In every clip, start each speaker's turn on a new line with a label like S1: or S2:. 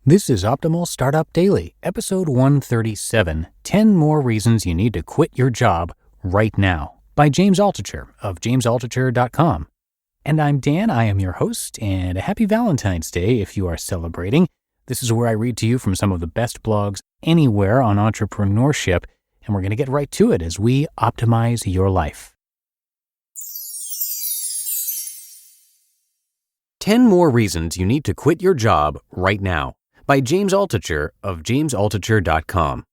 S1: This is Optimal Startup Daily, episode 137, 10 More Reasons You Need to Quit Your Job Right Now, by James Altucher of jamesaltucher.com. And I'm Dan, I am your host, and a happy Valentine's Day if you are celebrating. This is where I read to you from some of the best blogs anywhere on entrepreneurship, and we're going to get right to it as we optimize your life. 10 More Reasons You Need to Quit Your Job Right Now, by James Altucher of jamesaltucher.com.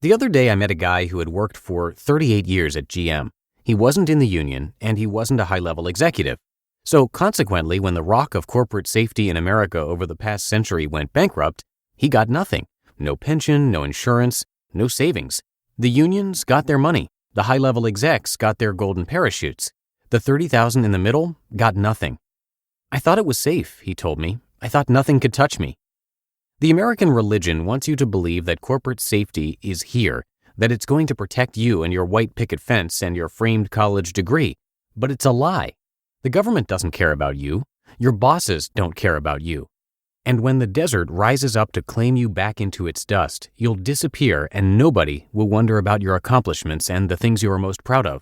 S1: The other day I met a guy who had worked for 38 years at GM. He wasn't in the union, and he wasn't a high-level executive. So consequently, when the rock of corporate safety in America over the past century went bankrupt, he got nothing. No pension, no insurance, no savings. The unions got their money. The high-level execs got their golden parachutes. The 30,000 in the middle got nothing. I thought it was safe, he told me. I thought nothing could touch me. The American religion wants you to believe that corporate safety is here, that it's going to protect you and your white picket fence and your framed college degree. But it's a lie. The government doesn't care about you. Your bosses don't care about you. And when the desert rises up to claim you back into its dust, you'll disappear and nobody will wonder about your accomplishments and the things you are most proud of.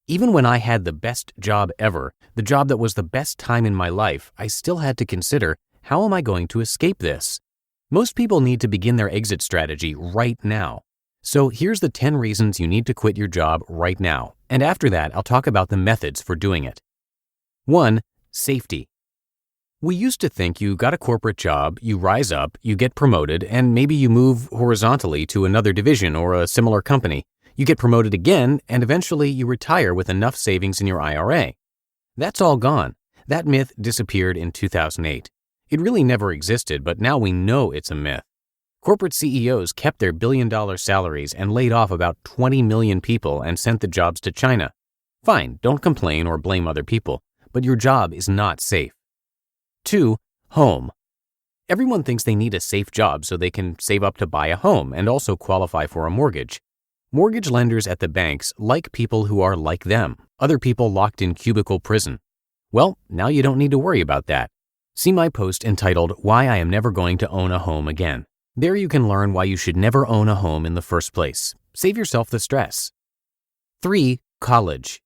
S1: Even when I had the best job ever, the job that was the best time in my life, I still had to consider, how am I going to escape this? Most people need to begin their exit strategy right now. So here's the 10 reasons you need to quit your job right now. And after that, I'll talk about the methods for doing it. 1. Safety. We used to think you got a corporate job, you rise up, you get promoted, and maybe you move horizontally to another division or a similar company. You get promoted again, and eventually you retire with enough savings in your IRA. That's all gone. That myth disappeared in 2008. It really never existed, but now we know it's a myth. Corporate CEOs kept their billion-dollar salaries and laid off about 20 million people and sent the jobs to China. Fine, don't complain or blame other people, but your job is not safe. 2. Home. Everyone thinks they need a safe job so they can save up to buy a home and also qualify for a mortgage. Mortgage lenders at the banks like people who are like them, other people locked in cubicle prison. Well, now you don't need to worry about that. See my post entitled, Why I Am Never Going to Own a Home Again. There you can learn why you should never own a home in the first place. Save yourself the stress. 3. College.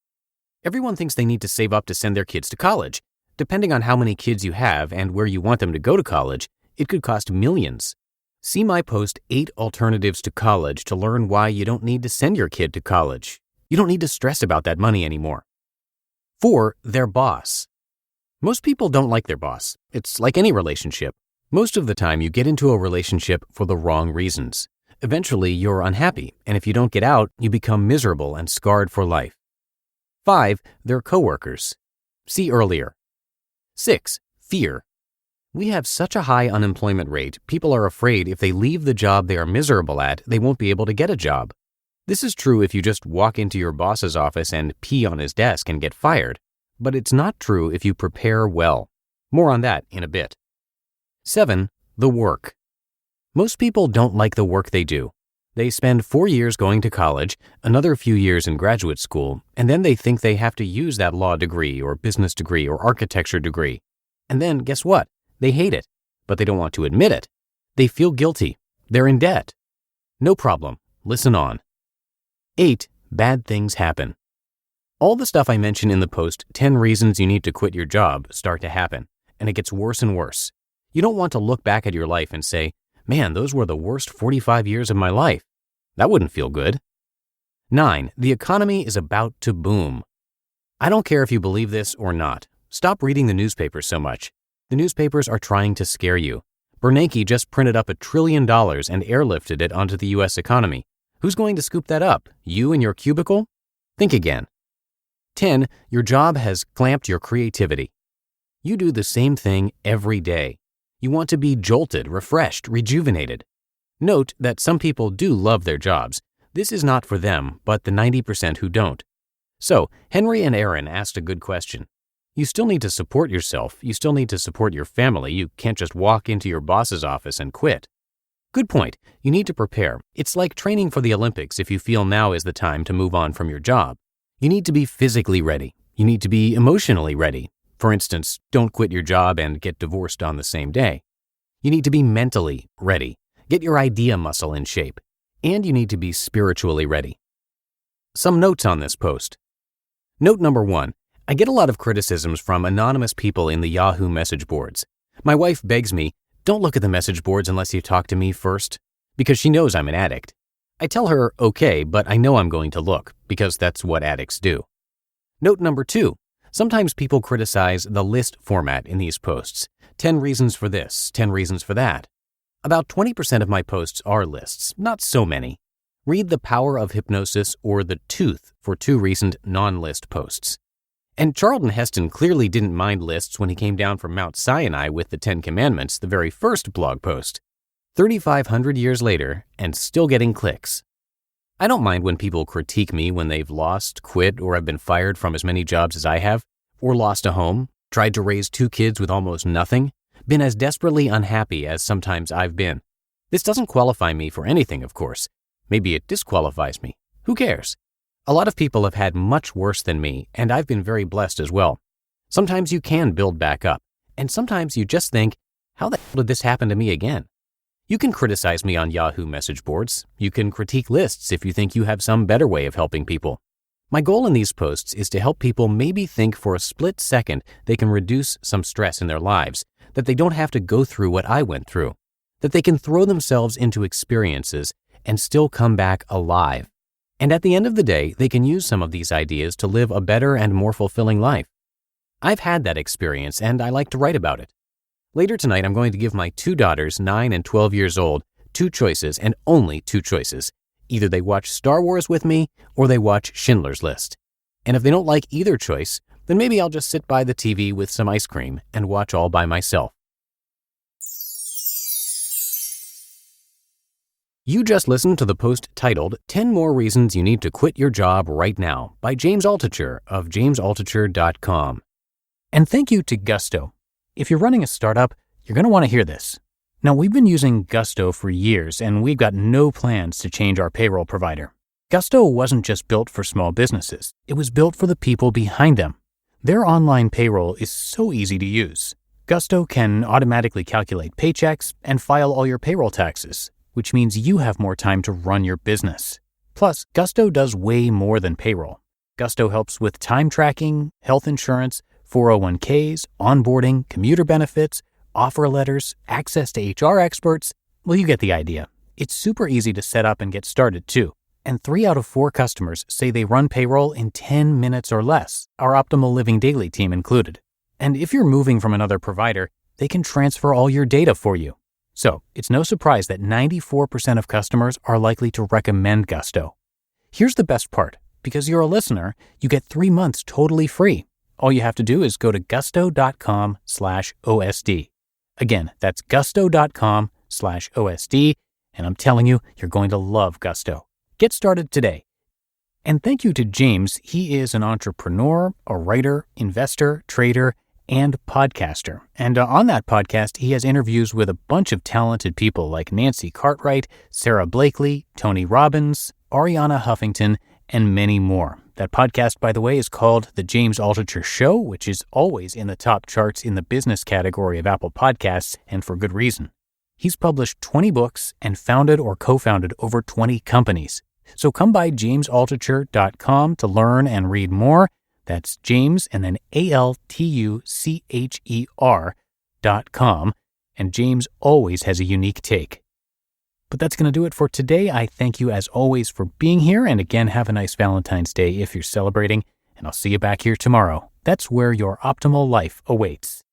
S1: Everyone thinks they need to save up to send their kids to college. Depending on how many kids you have and where you want them to go to college, it could cost millions. See my post, 8 Alternatives to College, to learn why you don't need to send your kid to college. You don't need to stress about that money anymore. 4. Their boss. Most people don't like their boss. It's like any relationship. Most of the time, you get into a relationship for the wrong reasons. Eventually, you're unhappy, and if you don't get out, you become miserable and scarred for life. 5. Their coworkers. See earlier. 6. Fear. We have such a high unemployment rate, people are afraid if they leave the job they are miserable at, they won't be able to get a job. This is true if you just walk into your boss's office and pee on his desk and get fired. But it's not true if you prepare well. More on that in a bit. 7. The work. Most people don't like the work they do. They spend 4 years going to college, another few years in graduate school, and then they think they have to use that law degree or business degree or architecture degree. And then, guess what? They hate it, but they don't want to admit it. They feel guilty. They're in debt. No problem. Listen on. 8. Bad things happen. All the stuff I mentioned in the post, 10 reasons you need to quit your job, start to happen, and it gets worse and worse. You don't want to look back at your life and say, man, those were the worst 45 years of my life. That wouldn't feel good. 9. The economy is about to boom. I don't care if you believe this or not. Stop reading the newspapers so much. The newspapers are trying to scare you. Bernanke just printed up $1 trillion and airlifted it onto the U.S. economy. Who's going to scoop that up? You in your cubicle? Think again. 10. Your job has clamped your creativity. You do the same thing every day. You want to be jolted, refreshed, rejuvenated. Note that some people do love their jobs. This is not for them, but the 90% who don't. So, Henry and Aaron asked a good question. You still need to support yourself. You still need to support your family. You can't just walk into your boss's office and quit. Good point. You need to prepare. It's like training for the Olympics if you feel now is the time to move on from your job. You need to be physically ready. You need to be emotionally ready. For instance, don't quit your job and get divorced on the same day. You need to be mentally ready. Get your idea muscle in shape. And you need to be spiritually ready. Some notes on this post. Note number 1. I get a lot of criticisms from anonymous people in the Yahoo message boards. My wife begs me, don't look at the message boards unless you talk to me first, because she knows I'm an addict. I tell her, okay, but I know I'm going to look, because that's what addicts do. Note number 2. Sometimes people criticize the list format in these posts. 10 reasons for this, 10 reasons for that. About 20% of my posts are lists, not so many. Read The Power of Hypnosis or The Tooth for 2 recent non-list posts. And Charlton Heston clearly didn't mind lists when he came down from Mount Sinai with the 10 Commandments, the very first blog post. 3,500 years later, and still getting clicks. I don't mind when people critique me when they've lost, quit, or have been fired from as many jobs as I have, or lost a home, tried to raise 2 kids with almost nothing, been as desperately unhappy as sometimes I've been. This doesn't qualify me for anything, of course. Maybe it disqualifies me. Who cares? A lot of people have had much worse than me, and I've been very blessed as well. Sometimes you can build back up, and sometimes you just think, how the hell did this happen to me again? You can criticize me on Yahoo message boards. You can critique lists if you think you have some better way of helping people. My goal in these posts is to help people maybe think for a split second they can reduce some stress in their lives, that they don't have to go through what I went through, that they can throw themselves into experiences and still come back alive. And at the end of the day, they can use some of these ideas to live a better and more fulfilling life. I've had that experience, and I like to write about it. Later tonight, I'm going to give my 2 daughters, 9 and 12 years old, 2 choices and only 2 choices. Either they watch Star Wars with me or they watch Schindler's List. And if they don't like either choice, then maybe I'll just sit by the TV with some ice cream and watch all by myself. You just listened to the post titled 10 More Reasons You Need to Quit Your Job Right Now by James Altucher of jamesaltucher.com. And thank you to Gusto. If you're running a startup, you're going to want to hear this. Now, we've been using Gusto for years, and we've got no plans to change our payroll provider. Gusto wasn't just built for small businesses. It was built for the people behind them. Their online payroll is so easy to use. Gusto can automatically calculate paychecks and file all your payroll taxes, which means you have more time to run your business. Plus, Gusto does way more than payroll. Gusto helps with time tracking, health insurance, 401ks, onboarding, commuter benefits, offer letters, access to HR experts. Well, you get the idea. It's super easy to set up and get started too. And 3 out of 4 customers say they run payroll in 10 minutes or less, our Optimal Living Daily team included. And if you're moving from another provider, they can transfer all your data for you. So it's no surprise that 94% of customers are likely to recommend Gusto. Here's the best part. Because you're a listener, you get 3 months totally free. All you have to do is go to gusto.com/OSD. Again, that's gusto.com/OSD, and I'm telling you, you're going to love Gusto. Get started today. And thank you to James. He is an entrepreneur, a writer, investor, trader, and podcaster. And on that podcast, he has interviews with a bunch of talented people like Nancy Cartwright, Sarah Blakely, Tony Robbins, Ariana Huffington, and many more. That podcast, by the way, is called The James Altucher Show, which is always in the top charts in the business category of Apple Podcasts, and for good reason. He's published 20 books and founded or co-founded over 20 companies. So come by jamesaltucher.com to learn and read more. That's James and then ALTUCHER.com. And James always has a unique take. But that's going to do it for today. I thank you as always for being here. And again, have a nice Valentine's Day if you're celebrating. And I'll see you back here tomorrow. That's where your optimal life awaits.